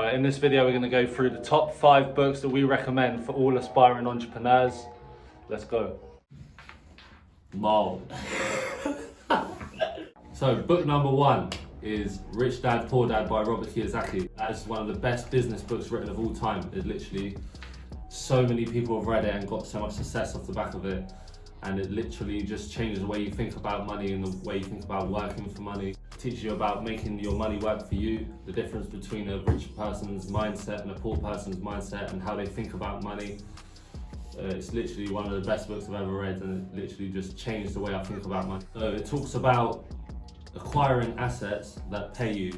Right, in this video we're going to go through the top 5 books that we recommend for all aspiring entrepreneurs. Let's go. Mold. So book number 1 is Rich Dad Poor Dad by Robert Kiyosaki. That is one of the best business books written of all time. It literally, so many people have read it and got so much success off the back of it. And it literally just changes the way you think about money and the way you think about working for money. It teaches you about making your money work for you, the difference between a rich person's mindset and a poor person's mindset and how they think about money. It's literally one of the best books I've ever read, and it literally just changed the way I think about money. So it talks about acquiring assets that pay you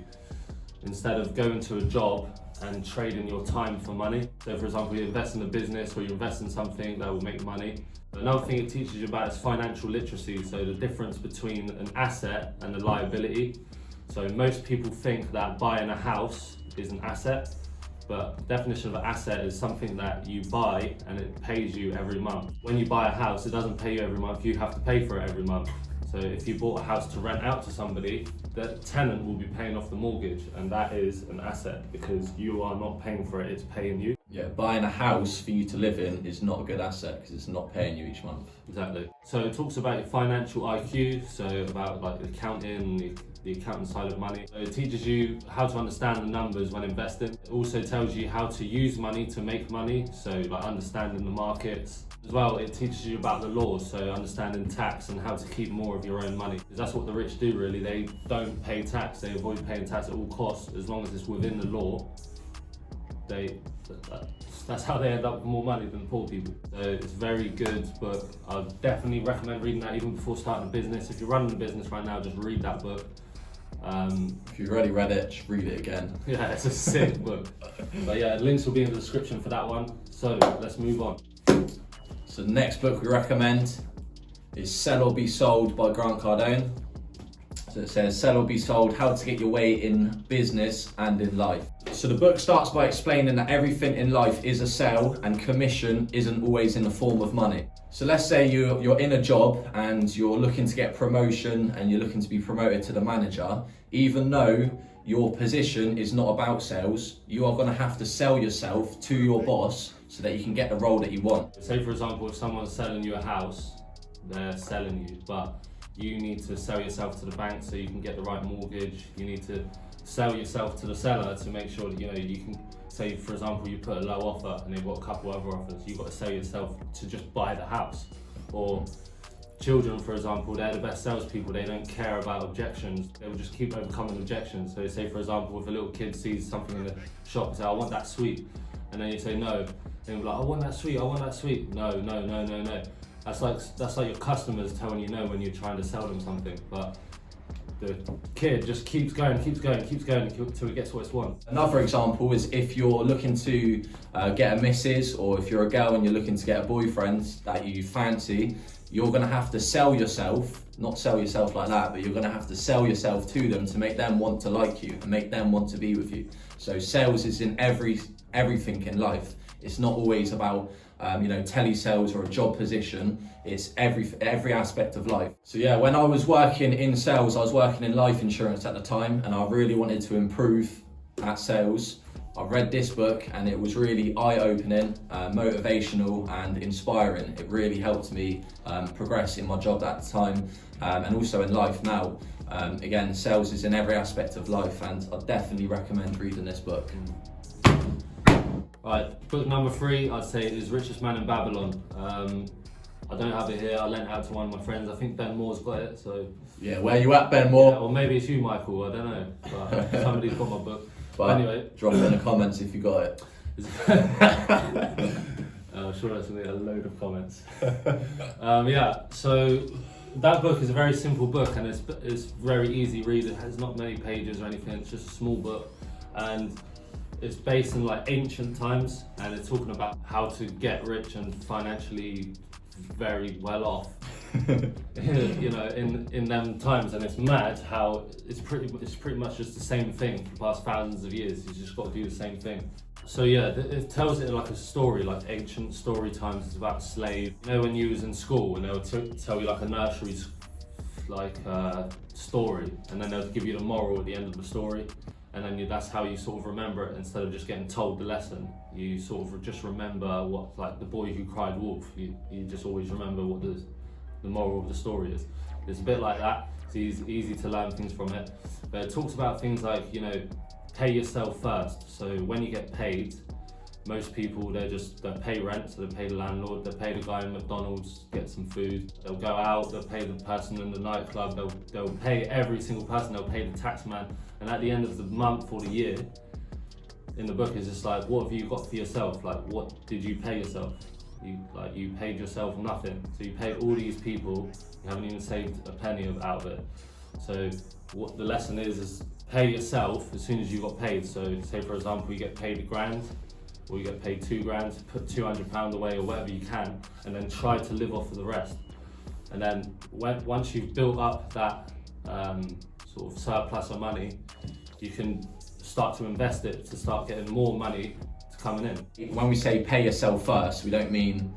instead of going to a job and trading your time for money. So for example, you invest in a business or you invest in something that will make money. Another thing it teaches you about is financial literacy, so the difference between an asset and a liability. So most people think that buying a house is an asset, but the definition of an asset is something that you buy and it pays you every month. When you buy a house, it doesn't pay you every month, you have to pay for it every month. So if you bought a house to rent out to somebody, the tenant will be paying off the mortgage, and that is an asset because you are not paying for it, it's paying you. Yeah, buying a house for you to live in is not a good asset because it's not paying you each month. Exactly. So it talks about your financial IQ, so about like accounting, the accounting side of money. So it teaches you how to understand the numbers when investing. It also tells you how to use money to make money, so like understanding the markets. As well, it teaches you about the laws, so understanding tax and how to keep more of your own money. Because that's what the rich do really, they don't pay tax, they avoid paying tax at all costs. As long as it's within the law, that's how they end up with more money than poor people. So it's very good, but I definitely recommend reading that even before starting a business. If you're running a business right now, just read that book. If you've already read it, just read it again. Yeah, it's a sick book. But yeah, links will be in the description for that one. So let's move on. So the next book we recommend is Sell or Be Sold by Grant Cardone. So it says, Sell or Be Sold, how to get your way in business and in life. So the book starts by explaining that everything in life is a sale and commission isn't always in the form of money. So let's say you're in a job and you're looking to get promotion and you're looking to be promoted to the manager. Even though your position is not about sales, you are going to have to sell yourself to your boss so that you can get the role that you want. Say for example, if someone's selling you a house, they're selling you, but you need to sell yourself to the bank so you can get the right mortgage. You need to sell yourself to the seller to make sure that you can, say for example, you put a low offer and they've got a couple other offers. You've got to sell yourself to just buy the house. Or children, for example, they're the best salespeople. They don't care about objections. They will just keep overcoming objections. So say for example, if a little kid sees something in the shop and say, I want that sweet, and then you say no, and you're like, I want that sweet, I want that sweet. No. That's like your customers telling you no when you're trying to sell them something. But the kid just keeps going until it gets what it wants. Another example is if you're looking to get a missus, or if you're a girl and you're looking to get a boyfriend that you fancy, you're going to have to sell yourself, not sell yourself like that, but you're going to have to sell yourself to them to make them want to like you and make them want to be with you. So sales is in everything in life. It's not always about telesales or a job position. It's every aspect of life. So yeah, when I was working in sales, I was working in life insurance at the time, and I really wanted to improve at sales. I read this book and it was really eye-opening, motivational and inspiring. It really helped me progress in my job at the time and also in life now. Again, sales is in every aspect of life, and I definitely recommend reading this book. Right, book number 3, I'd say is Richest Man in Babylon. I don't have it here, I lent it out to one of my friends. I think Ben Moore's got it, so... Yeah, where you at, Ben Moore? Yeah, or maybe it's you, Michael, I don't know. But somebody's got my book. But anyway. Drop it in the comments if you got it. I'm sure that's going to be a load of comments. Yeah, so that book is a very simple book, and it's very easy read. It has not many pages or anything, it's just a small book. And it's based in like ancient times, and it's talking about how to get rich and financially very well off. in them times, and it's mad how it's pretty much just the same thing for the past thousands of years. You just got to do the same thing. So yeah, it tells it like a story, like ancient story times. It's about a slave. When you was in school and they would tell you like a nursery story, and then they'll give you the moral at the end of the story. And then that's how you sort of remember it, instead of just getting told the lesson. You sort of just remember what, like the boy who cried wolf. You just always remember what the moral of the story is. It's a bit like that. It's easy to learn things from it. But it talks about things like, you know, pay yourself first. So when you get paid, most people, they pay rent, so they pay the landlord, they pay the guy in McDonald's, get some food, they'll go out, they'll pay the person in the nightclub, they'll pay every single person, they'll pay the tax man, and at the end of the month or the year, in the book, it's just like, what have you got for yourself? Like, what did you pay yourself? You paid yourself nothing. So you paid all these people, you haven't even saved a penny out of it. So what the lesson is pay yourself as soon as you got paid. So say for example, you get paid £1,000, or you get paid £2,000, put £200 away or whatever you can, and then try to live off of the rest. And then once you've built up that sort of surplus of money, you can start to invest it to start getting more money coming in. When we say pay yourself first, we don't mean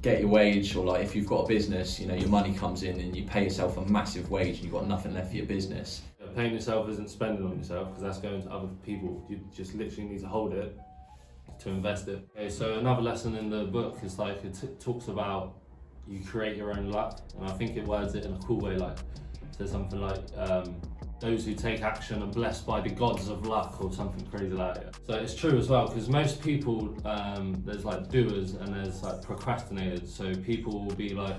get your wage, or like if you've got a business, you know, your money comes in and you pay yourself a massive wage and you've got nothing left for your business. Paying yourself isn't spending on yourself, because that's going to other people. You just literally need to hold it to invest it. Okay, so another lesson in the book is like it talks about you create your own luck, and I think it words it in a cool way, like it says something like those who take action are blessed by the gods of luck, or something crazy like that. So it's true as well, because most people, there's like doers and there's like procrastinators. So people will be like,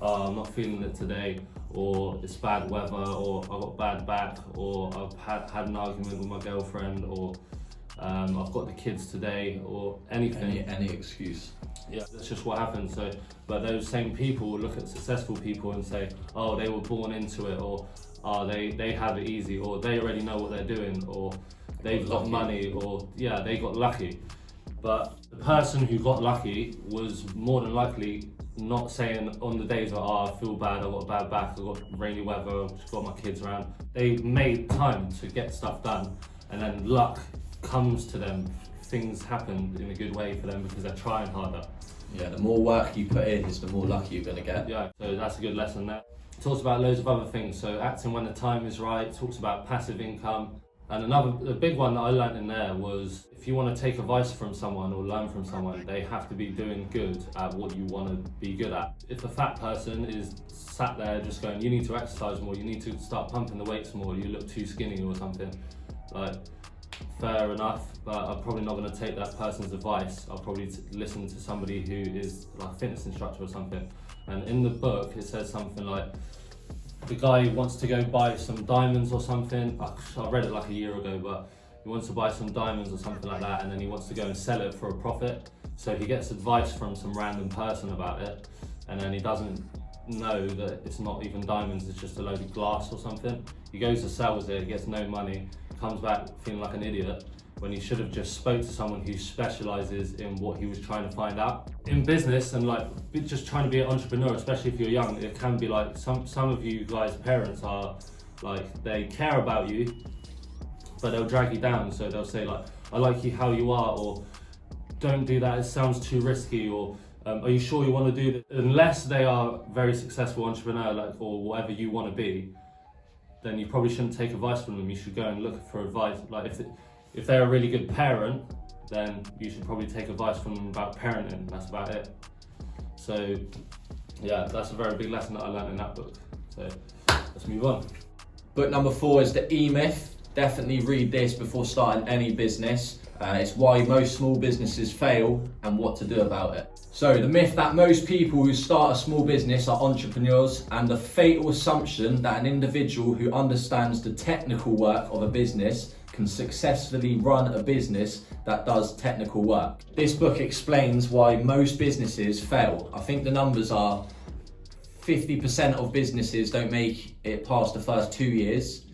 oh, I'm not feeling it today, or it's bad weather, or I got bad back, or I've had an argument with my girlfriend, or I've got the kids today, or anything. Any excuse. Yeah, that's just what happens. So, but those same people will look at successful people and say, oh, they were born into it, or oh, they have it easy, or they already know what they're doing, or they've got money, or yeah, they got lucky. But the person who got lucky was more than likely not saying on the days where, oh, I feel bad, I got a bad back, I got rainy weather, I've just got my kids around. They made time to get stuff done, and then luck comes to them. Things happen in a good way for them because they're trying harder. Yeah, the more work you put in is the more lucky you're going to get. Yeah, so that's a good lesson there. It talks about loads of other things. So acting when the time is right, talks about passive income. And the big one that I learned in there was, if you want to take advice from someone or learn from someone, they have to be doing good at what you want to be good at. If a fat person is sat there just going, you need to exercise more, you need to start pumping the weights more, you look too skinny or something, like, fair enough, but I'm probably not going to take that person's advice. I'll probably listen to somebody who is like a fitness instructor or something. And in the book, it says something like, the guy wants to go buy some diamonds or something. I read it like a year ago, but he wants to buy some diamonds or something like that, and then he wants to go and sell it for a profit. So he gets advice from some random person about it, and then he doesn't know that it's not even diamonds, it's just a load of glass or something. He goes to sells it, gets no money, comes back feeling like an idiot, when he should have just spoke to someone who specializes in what he was trying to find out. In business and like just trying to be an entrepreneur, especially if you're young, it can be like some of you guys' parents are like, they care about you, but they'll drag you down. So they'll say like, I like you how you are, or don't do that, it sounds too risky, or are you sure you want to do this? Unless they are a very successful entrepreneur, like, or whatever you want to be, then you probably shouldn't take advice from them. You should go and look for advice. Like if they're a really good parent, then you should probably take advice from them about parenting. That's about it. So yeah, that's a very big lesson that I learned in that book. So let's move on. Book number 4 is the emyth. Definitely read this before starting any business. It's why most small businesses fail and what to do about it. So the myth that most people who start a small business are entrepreneurs, and the fatal assumption that an individual who understands the technical work of a business can successfully run a business that does technical work. This book explains why most businesses fail. I think the numbers are 50% of businesses don't make it past the first 2 years,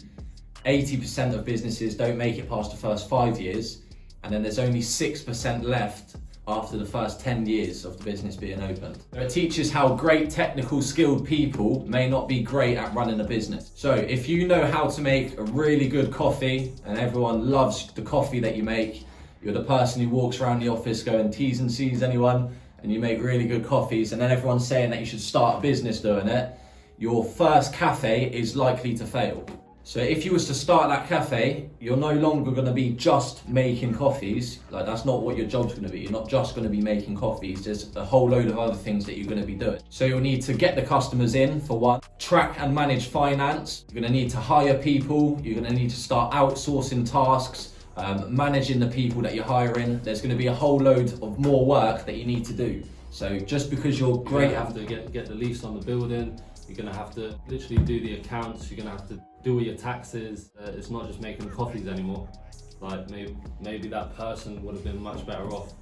80% of businesses don't make it past the first 5 years, and then there's only 6% left after the first 10 years of the business being opened. It teaches how great technical skilled people may not be great at running a business. So if you know how to make a really good coffee and everyone loves the coffee that you make, you're the person who walks around the office going T's and C's anyone, and you make really good coffees, and then everyone's saying that you should start a business doing it, your first cafe is likely to fail. So if you was to start that cafe, you're no longer going to be just making coffees. Like, that's not what your job's going to be. You're not just going to be making coffees. There's a whole load of other things that you're going to be doing. So you'll need to get the customers in, for one, track and manage finance. You're going to need to hire people. You're going to need to start outsourcing tasks, managing the people that you're hiring. There's going to be a whole load of more work that you need to do. So just because you're great, you have to get the lease on the building. You're going to have to literally do the accounts. You're going to have to do all your taxes. It's not just making coffees anymore. Like maybe that person would have been much better off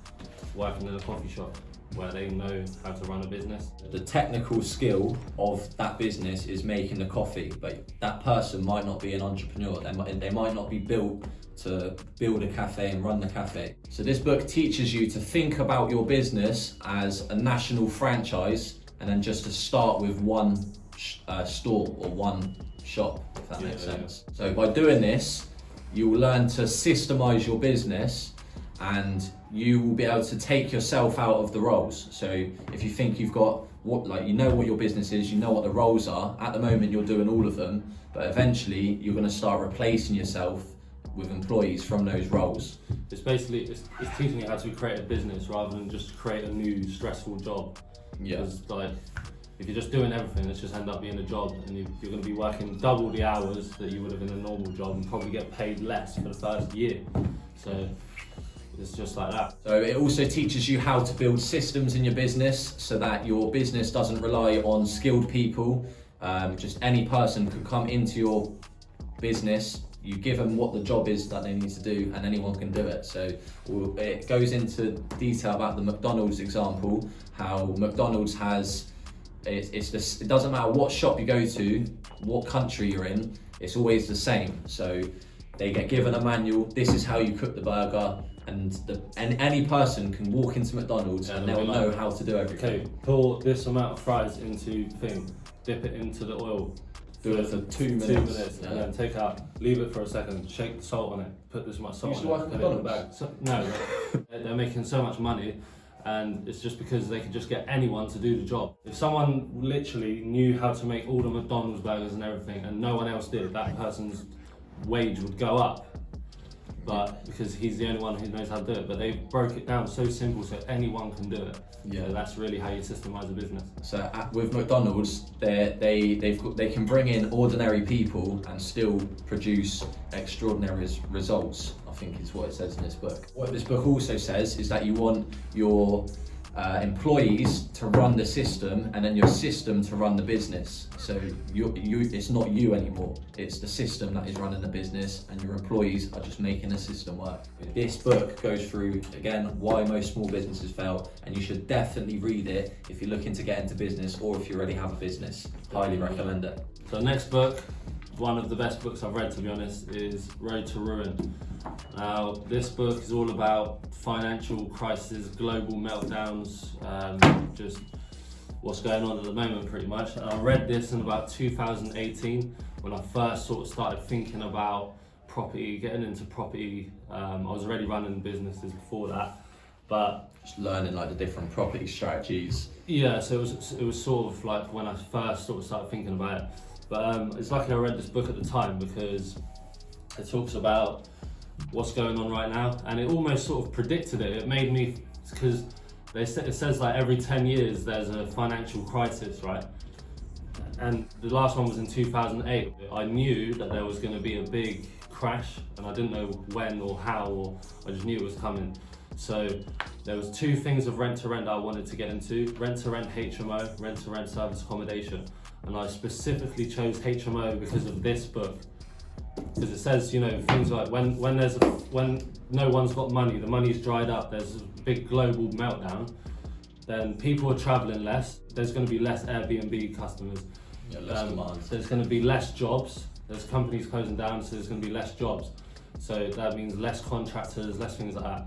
working in a coffee shop where they know how to run a business. The technical skill of that business is making the coffee, but that person might not be an entrepreneur. They might not be built to build a cafe and run the cafe. So this book teaches you to think about your business as a national franchise, and then just to start with one store or one shop, if that makes sense. So by doing this, you will learn to systemize your business, and you will be able to take yourself out of the roles. So if you think you've got you know what your business is, you know what the roles are. At the moment, you're doing all of them, but eventually you're going to start replacing yourself with employees from those roles. It's basically it's teaching you how to create a business rather than just create a new stressful job. Yeah. Because like, if you're just doing everything, it's just end up being a job, and you're going to be working double the hours that you would have in a normal job, and probably get paid less for the first year. So it's just like that. So it also teaches you how to build systems in your business so that your business doesn't rely on skilled people. Just any person could come into your business. You give them what the job is that they need to do, and anyone can do it. So it goes into detail about the McDonald's example, how McDonald's has, it doesn't matter what shop you go to, what country you're in, it's always the same. So they get given a manual, this is how you cook the burger, and any person can walk into McDonald's and they'll know how to do everything. Okay, pour this amount of fries into thing, dip it into the oil. Do it for 2 minutes. 2 minutes, Yeah. and then take out, leave it for a second, shake the salt on it, put this much salt on it, put it in the bag. No, they're making so much money, and it's just because they could just get anyone to do the job. If someone literally knew how to make all the McDonald's burgers and everything, and no one else did, that person's wage would go up. But because he's the only one who knows how to do it, but they broke it down so simple so anyone can do it. Yeah, so that's really how you systemize a business. So with McDonald's, they can bring in ordinary people and still produce extraordinary results, I think is what it says in this book. What this book also says is that you want your employees to run the system, and then your system to run the business. So it's not you anymore, it's the system that is running the business, and your employees are just making the system work. This book goes through, again, why most small businesses fail, and you should definitely read it if you're looking to get into business or if you already have a business. Highly recommend it. So next book, one of the best books I've read, to be honest, is Road to Ruin. Now, this book is all about financial crisis, global meltdowns, just what's going on at the moment, pretty much. And I read this in about 2018 when I first sort of started thinking about property, getting into property. I was already running businesses before that, but just learning like the different property strategies. Yeah, so it was sort of like when I first sort of started thinking about it. But it's lucky I read this book at the time, because it talks about what's going on right now, and it almost sort of predicted it. It made me, because it says like every 10 years there's a financial crisis, right? And the last one was in 2008. I knew that there was going to be a big crash, and I didn't know when or how, or I just knew it was coming. So there was two things of rent to rent that I wanted to get into: rent to rent HMO, rent to rent service accommodation. And I specifically chose HMO because of this book. Because it says, you know, things like when no one's got money, the money's dried up, there's a big global meltdown, then people are traveling less, there's going to be less Airbnb customers. Yeah, less demand. There's going to be less jobs, there's companies closing down, so there's going to be less jobs. So that means less contractors, less things like that.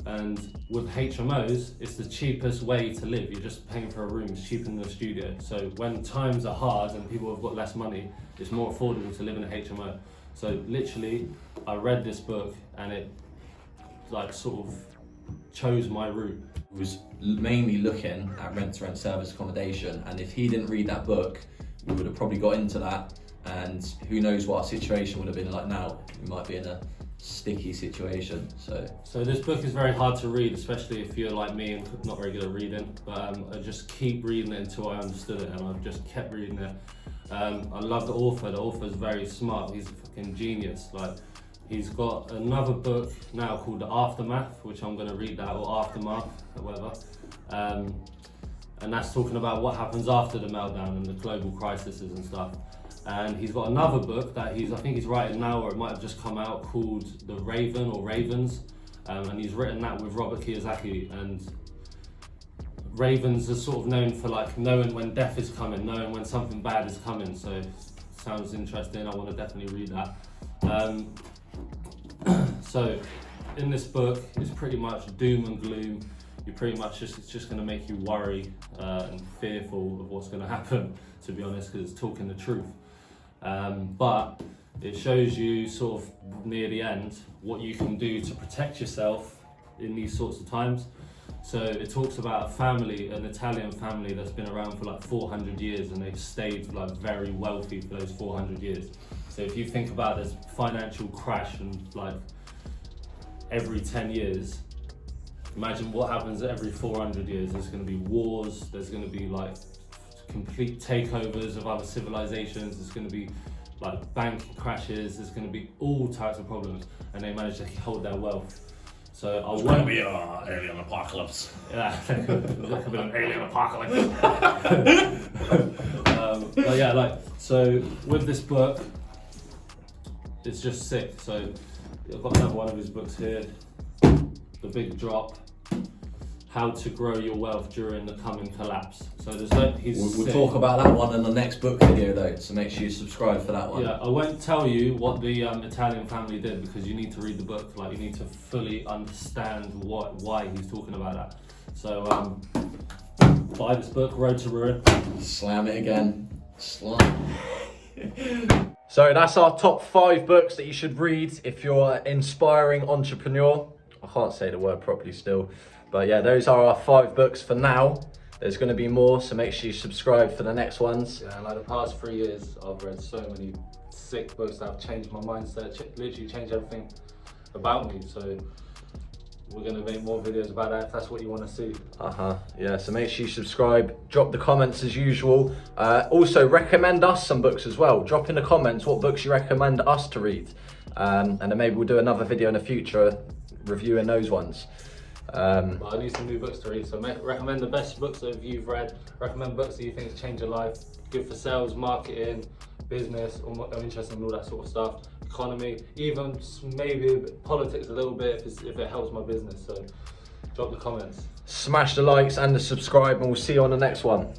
And with HMOs, it's the cheapest way to live. You're just paying for a room, it's cheaper than a studio. So when times are hard and people have got less money, it's more affordable to live in a HMO. So literally, I read this book and it like sort of chose my route. He was mainly looking at rent to rent service accommodation, and if he didn't read that book, we would have probably got into that and who knows what our situation would have been like now. We might be in a sticky situation. So this book is very hard to read, especially if you're like me and not very good at reading, but I just keep reading it until I understood it, and I've just kept reading it. I love the author's very smart, he's a fucking genius. Like, he's got another book now called The Aftermath, which I'm going to read that, or Aftermath, or whatever. And that's talking about what happens after the meltdown and the global crises and stuff. And he's got another book that I think he's writing now, or it might have just come out, called The Raven or Ravens. And he's written that with Robert Kiyosaki. And ravens are sort of known for like knowing when death is coming, knowing when something bad is coming. So sounds interesting. I want to definitely read that. So in this book, it's pretty much doom and gloom. You pretty much it's just going to make you worry and fearful of what's going to happen, to be honest, because it's talking the truth. But it shows you sort of near the end what you can do to protect yourself in these sorts of times. So it talks about a family, an Italian family that's been around for like 400 years, and they've stayed like very wealthy for those 400 years. So if you think about this financial crash and like every 10 years, imagine what happens every 400 years. There's going to be wars, there's going to be like complete takeovers of other civilizations, there's going to be like bank crashes, there's going to be all types of problems, and they manage to hold their wealth. So I It's going to be an alien apocalypse. Yeah, there's like a bit of an alien apocalypse. But yeah, like, so with this book, it's just sick. So I've got another one of his books here, The Big Drop, How to Grow Your Wealth During the Coming Collapse. So there's like, We'll talk about that one in the next book video though, so make sure you subscribe for that one. Yeah, I won't tell you what the Italian family did, because you need to read the book. Like, you need to fully understand why he's talking about that. So buy this book, Road to Ruin. Slam it again. Slam. So that's our top 5 books that you should read if you're an inspiring entrepreneur. I can't say the word properly still, but yeah, those are our 5 books for now. There's going to be more, so make sure you subscribe for the next ones. Yeah, like the past 3 years, I've read so many sick books that have changed my mindset, literally changed everything about me. So we're going to make more videos about that if that's what you want to see. Yeah, so make sure you subscribe, drop the comments as usual. Also, recommend us some books as well. Drop in the comments what books you recommend us to read. And then maybe we'll do another video in the future reviewing those ones. But I need some new books to read, so recommend the best books that you've read. Recommend books that you think change your life, good for sales, marketing, business, or interested in all that sort of stuff, economy, even maybe politics a little bit if it helps my business. So drop the comments. Smash the likes and the subscribe, and we'll see you on the next one.